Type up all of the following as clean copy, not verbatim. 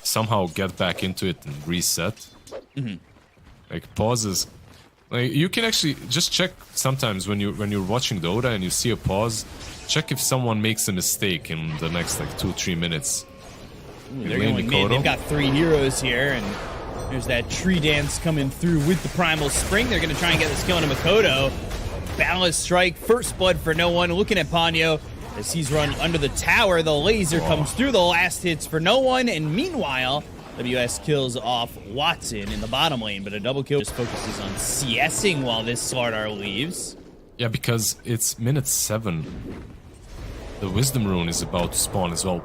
somehow get back into it and reset. Like pauses, like you can actually just check sometimes when you're watching Dota and you see a pause, check if someone makes a mistake in the next like 2-3 minutes. They're going mid. They've got 3 heroes here, and there's that tree dance coming through with the Primal Spring. They're going to try and get this kill into Makoto. Ballast Strike, first blood for no one. Looking at Ponyo as he's run under the tower. The laser comes through. The last hits for no one, and meanwhile, WS kills off Watson in the bottom lane, but a double kill just focuses on CSing while this Slardar leaves. Yeah, because it's minute 7. The Wisdom Rune is about to spawn as well.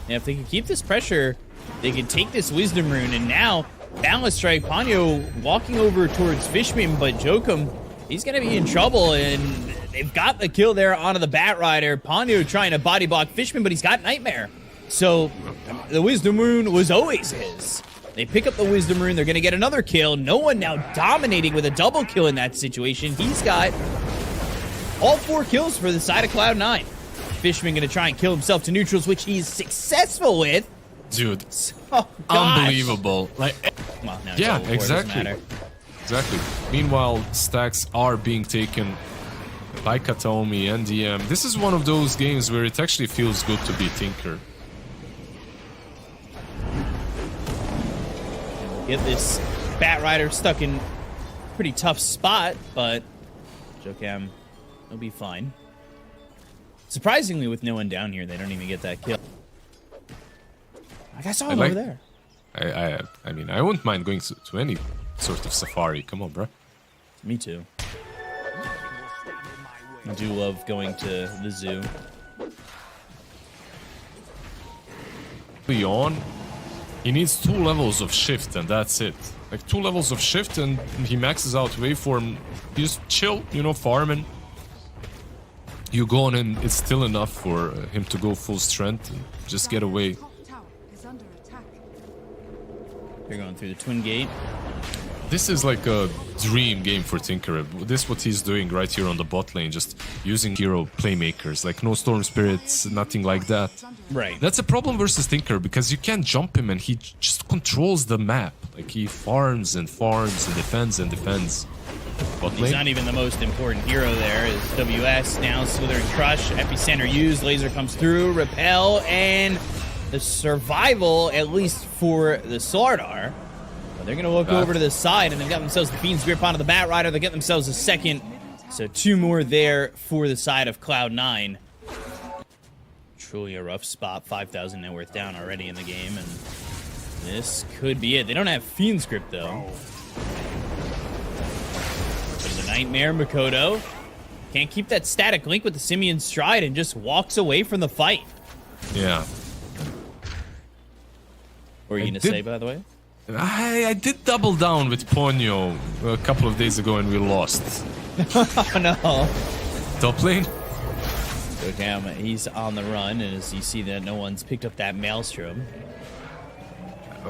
And if they can keep this pressure, they can take this Wisdom Rune, and now Ballast Strike, Ponyo walking over towards Fishman, but Jokum, he's going to be in trouble, and they've got the kill there onto the Bat Rider. Ponyo trying to body block Fishman, but he's got Nightmare. So the Wisdom Rune was always his. They pick up the Wisdom Rune. They're going to get another kill. No one now dominating with a double kill in that situation. He's got all 4 kills for the side of Cloud9. Fishman going to try and kill himself to neutrals, which he's successful with. Dude, oh, unbelievable. Like, well, yeah, exactly. Exactly. Meanwhile, stacks are being taken by Kataomi and DM. This is one of those games where it actually feels good to be Tinker. Get this Bat Rider stuck in a pretty tough spot, but Jokam will be fine. Surprisingly, with no one down here, they don't even get that kill. Like I saw him over there. I mean, I wouldn't mind going to any sort of safari. Come on, bro. Me too. I do love going to the zoo. Leon, he needs 2 levels of shift and that's it. Like 2 levels of shift and he maxes out waveform. You just chill, you know, farming. You go on and it's still enough for him to go full strength and just get away. They're going through the Twin Gate. This is like a dream game for Tinker. This is what he's doing right here on the bot lane, just using hero playmakers, like no Storm Spirits, nothing like that. Right. That's a problem versus Tinker, because you can't jump him and he just controls the map. Like he farms and farms and defends and defends. Bot lane? He's not even the most important hero there. Is WS now Slithering Crush, Epicenter used, laser comes through, repel, and the survival, at least for the Slardar. They're going to look over to the side, and they've got themselves the Fiend's Grip onto the Bat Rider. They get themselves a second. So 2 more there for the side of Cloud9. Truly a rough spot. 5,000 net worth down already in the game, and this could be it. They don't have Fiend's Grip, though. There's a Nightmare. Makoto can't keep that static link with the Simian Stride and just walks away from the fight. Yeah. What were you going to say, by the way? I did double down with Ponyo a couple of days ago and we lost. Oh no. Top lane? Jokam, he's on the run, and as you see that no one's picked up that Maelstrom.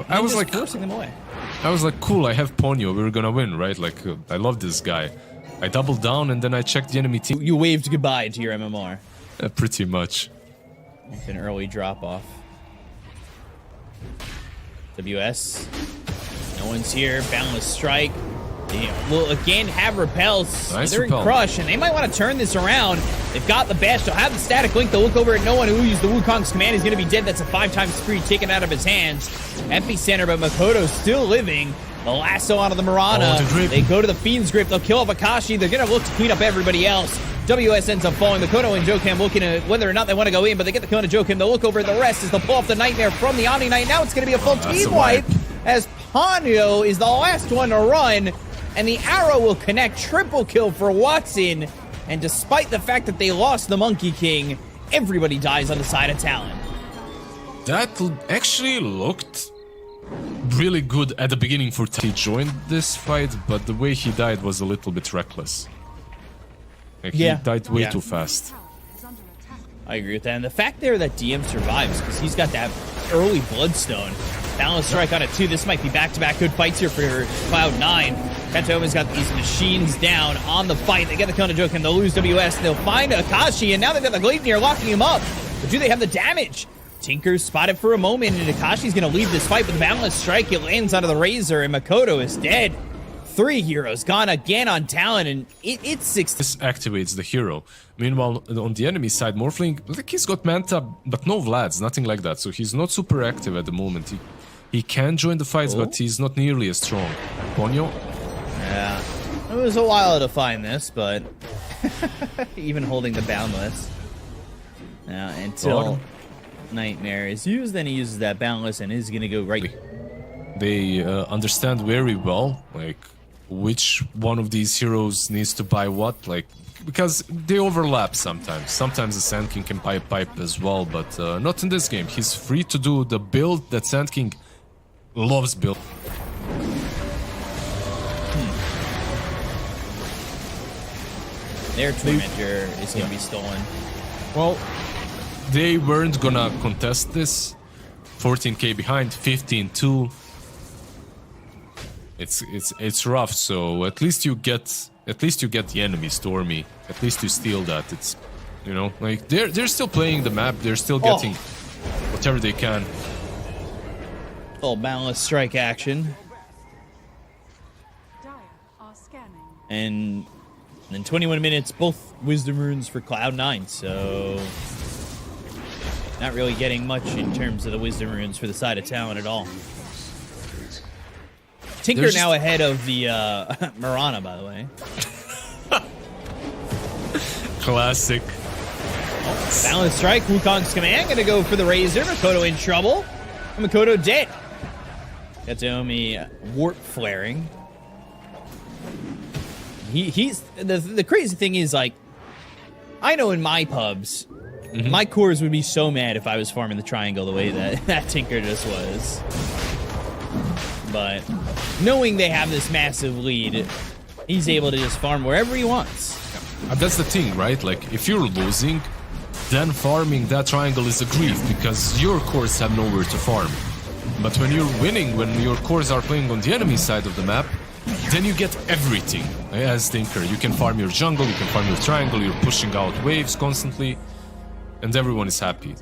I was like forcing them away. I was like, cool, I have Ponyo, we're gonna win, right? Like, I love this guy. I doubled down and then I checked the enemy team. You waved goodbye to your MMR. Pretty much. It's an early drop off. WS. No one's here. Boundless Strike. They will again have repels. Nice They're repel. in Crush, and they might want to turn this around. They've got the bash. They'll have the static link. They'll look over at no one who used the Wukong's command. He's going to be dead. That's a 5-time spree taken out of his hands. Epicenter, but Makoto's still living. The lasso onto the Mirana. Oh, they go to the Fiend's Grip. They'll kill off Akashi. They're going to look to clean up everybody else. WS ends up falling. Makoto and Jokam looking at whether or not they want to go in, but they get the kill to Jokam. They'll look over at the rest as they'll pull off the Nightmare from the Omni Knight. Now it's going to be a full team wipe as Ponyo is the last one to run, and the arrow will connect. Triple kill for Watson, and despite the fact that they lost the Monkey King, everybody dies on the side of Talon. That actually looked really good at the beginning for He joined this fight, but the way he died was a little bit reckless. Like, he died way too fast. I agree with that. And the fact there that DM survives, because he's got that early Bloodstone. Balance Strike on it too. This might be back-to-back good fights here for Cloud9. Katoma's got these machines down on the fight. They get the kill to Jokin. They'll lose WS. They'll find Akashi, and now they've got the Gleipnir locking him up. But do they have the damage Tinker's spotted for a moment, and Akashi's going to leave this fight with a Boundless Strike. It lands onto the Razor, and Makoto is dead. 3 heroes gone again on Talon, and it's 6. This activates the hero. Meanwhile, on the enemy side, Morphling, like he's got Manta, but no Vlads, nothing like that. So he's not super active at the moment. He can join the fights, but he's not nearly as strong. Ponyo? Yeah. It was a while to find this, but even holding the Boundless. Now, until Nightmare is used, then he uses that Boundless and is going to go right. They understand very well, like, which one of these heroes needs to buy what, like, because they overlap sometimes. Sometimes the Sand King can buy a pipe as well, but not in this game. He's free to do the build that Sand King loves build. Their Tormentor is going to be stolen. Well, they weren't gonna contest this. 14k behind, 15-2. It's rough. So at least you get the enemy Stormy. At least you steal that. It's, you know, like they're still playing the map. They're still getting whatever they can. Full Boundless Strike action. And in 21 minutes, both Wisdom Runes for Cloud9. So not really getting much in terms of the Wisdom Runes for the side of Talon at all. Tinker now ahead of the Mirana, by the way. Classic. Boundless Strike, Wukong's command, gonna go for the Razor. Makoto in trouble. Makoto dead. Katomi warp flaring. He's the crazy thing is, like, I know in my pubs, my cores would be so mad if I was farming the triangle the way that Tinker just was. But knowing they have this massive lead, he's able to just farm wherever he wants. That's the thing, right? Like, if you're losing, then farming that triangle is a grief because your cores have nowhere to farm. But when you're winning, when your cores are playing on the enemy side of the map, then you get everything as Tinker. You can farm your jungle, you can farm your triangle, you're pushing out waves constantly, and everyone is happy.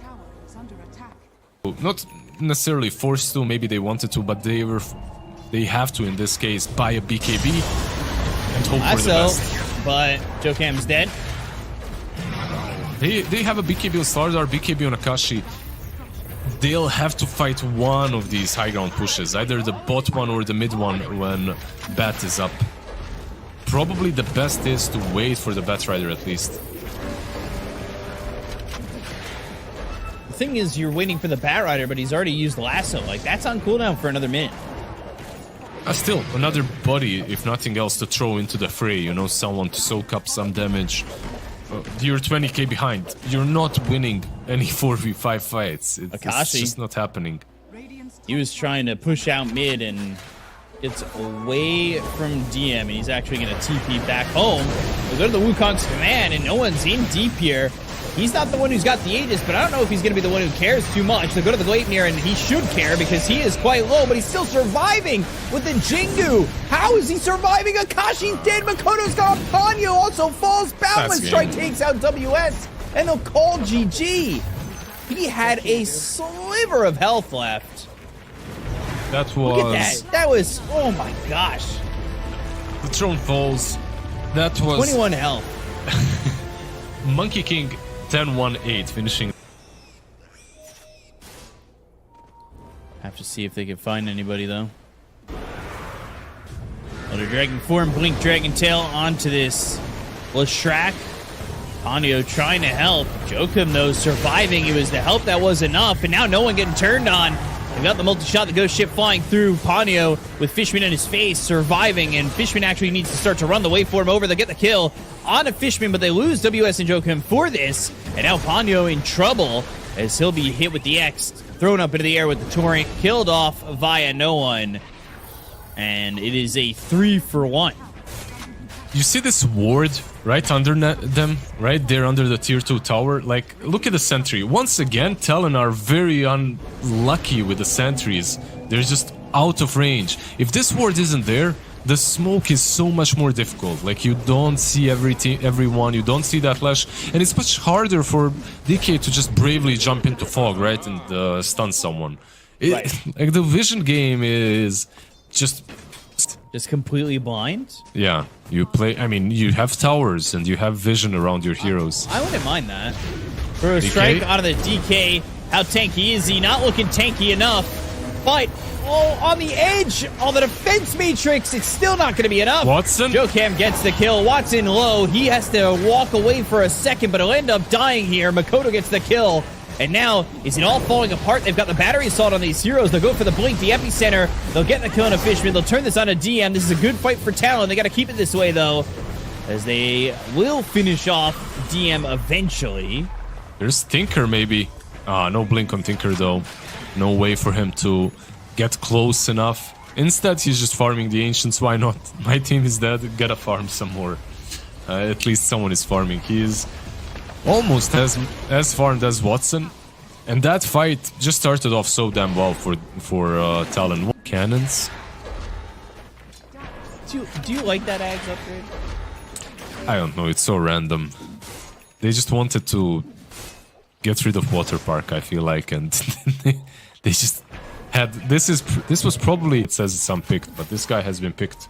Not necessarily forced to, maybe they wanted to, but they have to in this case buy a BKB and hope for the best. But Jocam's dead. They have a BKB on Slardar, BKB on Akashi. They'll have to fight one of these high ground pushes, either the bot one or the mid one when Bat is up. Probably the best is to wait for the Bat Rider at least. The thing is, you're waiting for the Bat Rider, but he's already used Lasso. Like, that's on cooldown for another minute. Still, another body, if nothing else, to throw into the fray, you know, someone to soak up some damage. You're 20k behind. You're not winning any 4v5 fights. It's just not happening. He was trying to push out mid and gets away from DM, and he's actually going to TP back home. We go to the Wukong's command, and no one's in deep here. He's not the one who's got the Aegis, but I don't know if he's going to be the one who cares too much. They go to the Gleipnir, and he should care because he is quite low, but he's still surviving with the Jingu. How is he surviving? Akashi's dead. Makoto's got Ponyo, also falls. Boundless Strike takes out WS, and they'll call GG. He had a sliver of health left. That was... Look at that. That was... Oh, my gosh. The throne falls. That was... 21 health. Monkey King 10-1-8, finishing. Have to see if they can find anybody, though. Elder Dragon form, Blink Dragon Tail onto this Leshrac. Ponyo trying to help. Jokum, though, surviving. It was the help that was enough, and now no one getting turned on. They've got the multi-shot, the ghost ship flying through. Ponyo with Fishman in his face, surviving, and Fishman actually needs to start to run the waveform over. They get the kill on a Fishman, but they lose WS and Jokum for this. And now Ponyo in trouble as he'll be hit with the X, thrown up into the air with the Torrent, killed off via no one. And it is a 3-for-1. You see this ward right under them, right there under the tier 2 tower? Like, look at the sentry. Once again, Talon are very unlucky with the sentries. They're just out of range. If this ward isn't there, the smoke is so much more difficult. Like, you don't see everyone, you don't see that flash, and it's much harder for DK to just bravely jump into fog, right, and stun someone. Like, the vision game is just completely blind. Yeah, you play. I mean, you have towers and you have vision around your heroes. I wouldn't mind that. For a strike out of the DK, how tanky is he? Not looking tanky enough, but on the edge of the defense matrix, it's still not going to be enough. Watson. Jocam gets the kill. Watson low. He has to walk away for a second, but he'll end up dying here. Makoto gets the kill. And now, is it all falling apart? They've got the battery assault on these heroes. They'll go for the blink, the epicenter. They'll get the kill on a Fishman. They'll turn this on a DM. This is a good fight for Talon. They got to keep it this way, though, as they will finish off DM eventually. There's Tinker, maybe. No blink on Tinker, though. No way for him to get close enough. Instead, he's just farming the Ancients. Why not? My team is dead. Gotta farm some more. At least someone is farming. He is almost as farmed as Watson, and that fight just started off so damn well for Talon. Cannons. Do you like that Ags upgrade? I don't know. It's so random. They just wanted to get rid of Water Park, I feel like, and they just had this was probably, it says it's unpicked, but this guy has been picked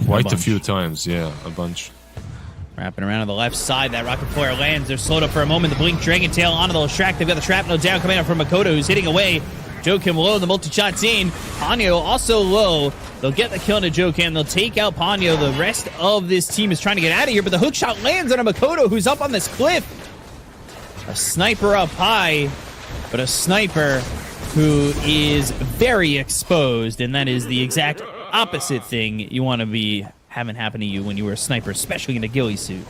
quite a few times. Yeah, a bunch. Wrapping around on the left side, that rocket flare lands. They're slowed up for a moment. The Blink Dragon Tail onto the Shrek. They've got the Shrapnel down coming out from Makoto, who's hitting away. Jocam low, the multi-shot's in. Ponyo also low. They'll get the kill into Jocam. They'll take out Ponyo. The rest of this team is trying to get out of here, but the hook shot lands on a Makoto, who's up on this cliff. A sniper up high, but a sniper who is very exposed, and that is the exact opposite thing you want to be having happen to you when you were a sniper, especially in a ghillie suit.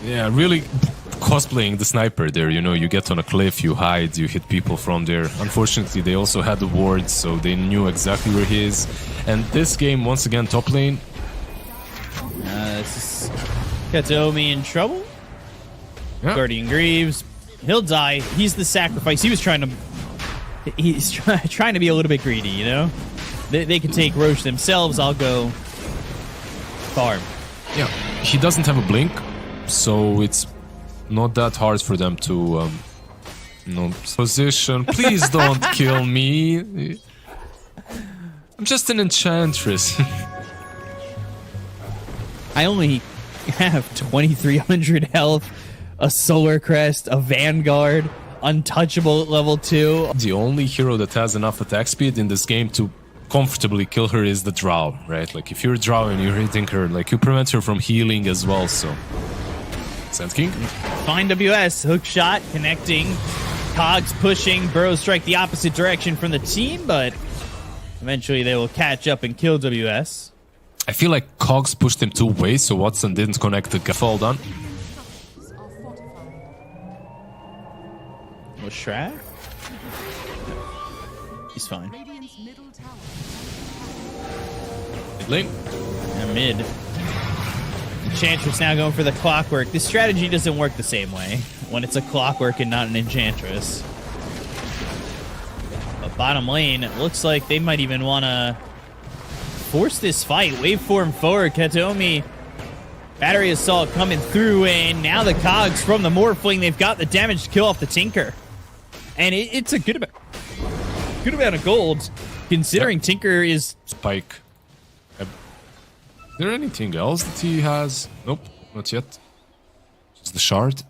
Yeah, really cosplaying the sniper there. You know, you get on a cliff, you hide, you hit people from there. Unfortunately, they also had the wards, so they knew exactly where he is. And this game, once again, top lane. This is Katomi in trouble. Yeah. Guardian Greaves, he'll die. He's the sacrifice. He's trying to be a little bit greedy, you know? They can take Roche themselves. I'll go farm. Yeah, he doesn't have a blink, so it's not that hard for them to position. Please don't kill me. I'm just an enchantress. I only have 2,300 health, a Solar Crest, a Vanguard, untouchable at level 2. The only hero that has enough attack speed in this game to comfortably kill her is the Drow, right? Like, if you're a Drow and you're hitting her, like, you prevent her from healing as well, so... Sand King? Fine WS, hook shot, connecting. Cogs pushing, Burrow strike the opposite direction from the team, but eventually they will catch up and kill WS. I feel like Cogs pushed him 2 ways, so Watson didn't connect the fall done. Was Shrek? He's fine. Mid lane. And mid. Enchantress now going for the clockwork. This strategy doesn't work the same way when it's a clockwork and not an enchantress. But bottom lane, it looks like they might even want to force this fight. Waveform forward. Katomi. Battery assault coming through, and now the Cogs from the Morphling. They've got the damage to kill off the Tinker. And it's a good amount of gold, considering Tinker is... Spike. Is there anything else that he has? Nope, not yet. Just the shard.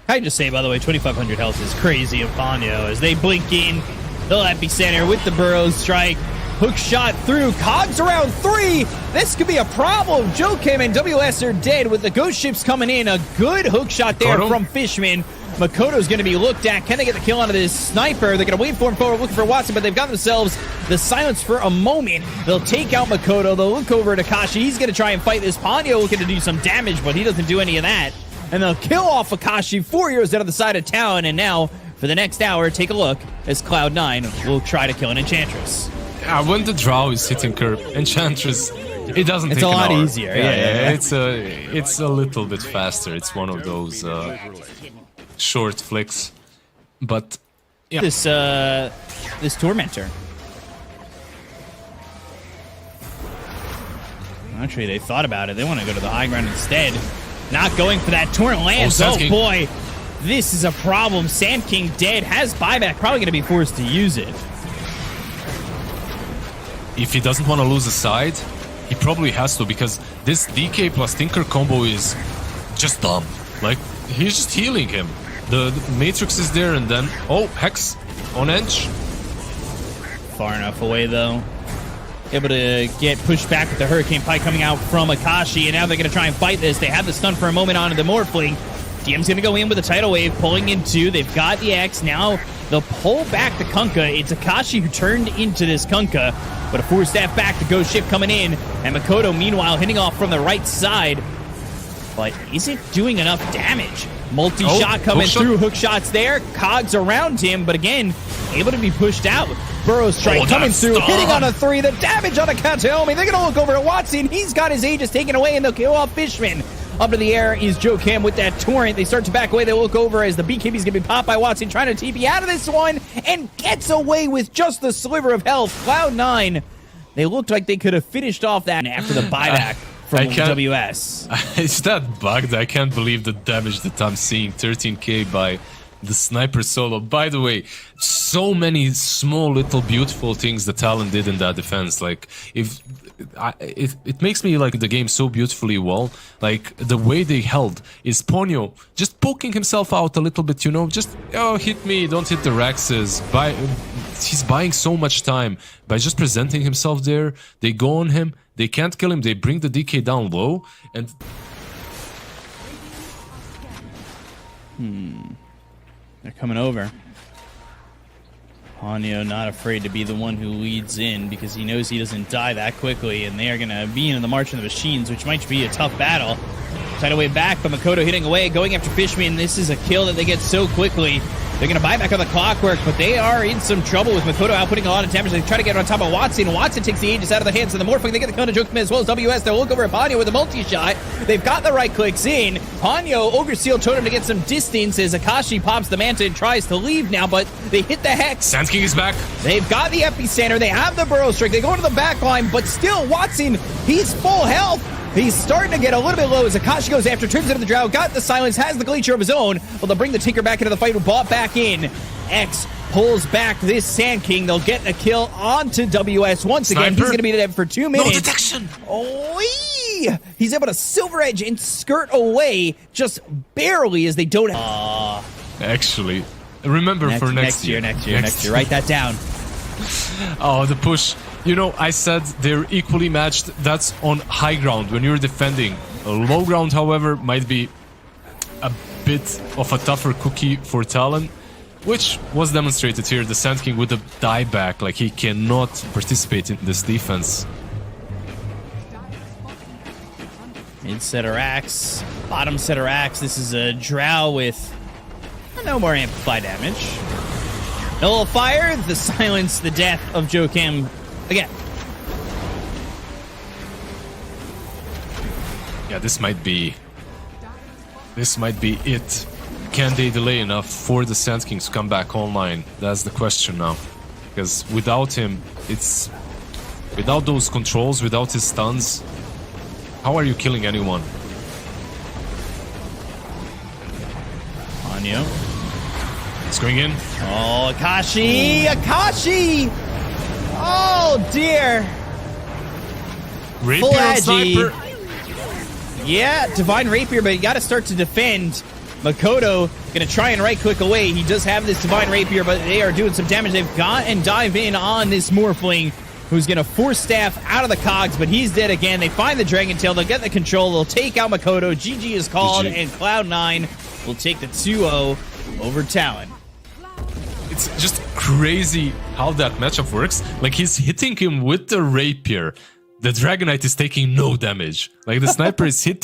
I just say, by the way, 2,500 health is crazy of Ponyo as they blink in the epicenter with the Burrow strike. Hook shot through. Cogs around 3. This could be a problem. Jocam and WS are dead with the ghost ships coming in. A good hook shot there from Fishman. Makoto's going to be looked at. Can they get the kill onto this sniper? They're going to wait for him forward, looking for Watson, but they've got themselves the silence for a moment. They'll take out Makoto. They'll look over to Akashi. He's going to try and fight this. Ponyo looking to do some damage, but he doesn't do any of that. And they'll kill off Akashi. 4 heroes down on the side of town. And now, for the next hour, take a look as Cloud9 will try to kill an Enchantress. When the Drow is hitting her, Enchantress, it doesn't take an hour. It's a lot easier. Yeah. It's a little bit faster. It's one of those short flicks. But yeah. This Tormentor. Actually, they thought about it. They want to go to the high ground instead. Not going for that. Torrent lands. Oh, Oh, boy. This is a problem. Sand King dead. Has buyback. Probably going to be forced to use it. If he doesn't want to lose a side, he probably has to, because this DK plus Tinker combo is just dumb. Like, he's just healing him. The Matrix is there, and then... Oh, Hex on edge. Far enough away, though. Able to get pushed back with the Hurricane Pike coming out from Akashi, and now they're going to try and fight this. They have the stun for a moment onto the Morphling. DM's going to go in with a Tidal Wave, pulling in two. They've got the X. Now they'll pull back the Kunkka. It's Akashi who turned into this Kunkka, but a 4-staff back to Ghost Ship coming in, and Makoto, meanwhile, hitting off from the right side. But is it doing enough damage? Multi-shot coming through, hook shots there, cogs around him, but again, able to be pushed out. Burrow Strike coming through, hitting on a 3, the damage on a Kataomi. They're going to look over at Watson. He's got his Aegis taken away, and they'll kill off Fishman. Up in the air is Joe Cam with that Torrent. They start to back away. They look over as the BKB is going to be popped by Watson, trying to TP out of this one, and gets away with just the sliver of health. Cloud9, they looked like they could have finished off that after the buyback. From WS. It's that bugged. I can't believe the damage that I'm seeing. 13k by the sniper solo. By the way, so many small little beautiful things that Talon did in that defense. Like, it makes me like the game so beautifully well. Like, the way they held is Ponyo just poking himself out a little bit, you know, just, oh, hit me, don't hit the Rexes. He's buying so much time by just presenting himself there. They go on him. They can't kill him. They bring the DK down low, and they're coming over. Ponyo not afraid to be the one who leads in because he knows he doesn't die that quickly, and they are going to be in the March of the Machines, which might be a tough battle. Tidal Wave back, but Makoto hitting away, going after Fishman. This is a kill that they get so quickly. They're going to buy back on the Clockwork, but they are in some trouble with Makoto outputting a lot of damage. They try to get on top of Watson. Watson takes the Aegis out of the hands of the Morphling. They get the Kona Joke as well as WS. They'll look over at Ponyo with a multi-shot. They've got the right clicks in. Ponyo, Ogre Seal Totem to get some distance as Akashi pops the Manta and tries to leave now, but they hit the Hex. Sand King is back. They've got the Epicenter. They have the Burrow Strike. They go into the back line, but still Watson, he's full health. He's starting to get a little bit low as Akashi goes after, turns into the Drow, got the silence, has the Glacier of his own. Well, they'll bring the Tinker back into the fight, who bought back in. X pulls back this Sand King. They'll get a kill onto WS once again. He's going to be dead for 2 minutes. No detection. Oh, he's able to Silver Edge and skirt away just barely as they don't. Actually, remember for next year. Next year. Write that down. Oh, the push. You know, I said they're equally matched. That's on high ground when you're defending. Low ground, however, might be a bit of a tougher cookie for Talon, which was demonstrated here. The Sand King with the dieback, like he cannot participate in this defense. Mid setter axe, bottom setter axe. This is a Drow with no more amplify damage. Nullifier, the silence, the death of Joe Cam again. Yeah, this might be it. Can they delay enough for the Sand Kings to come back online? That's the question now. Because without him, without those controls, without his stuns, how are you killing anyone? Ponyo. It's going in. Oh, Akashi! Akashi! Oh, dear. Rapier on Sniper. Yeah, Divine Rapier, but you got to start to defend. Makoto going to try and right-click away. He does have this Divine Rapier, but they are doing some damage. They've got and dive in on this Morphling, who's going to force Staff out of the cogs, but he's dead again. They find the Dragon Tail. They'll get the control. They'll take out Makoto. GG is called, and Cloud9 will take the 2-0 over Talon. It's just crazy how that matchup works. Like, he's hitting him with the Rapier. The Dragonite is taking no damage. Like, the Sniper is hitting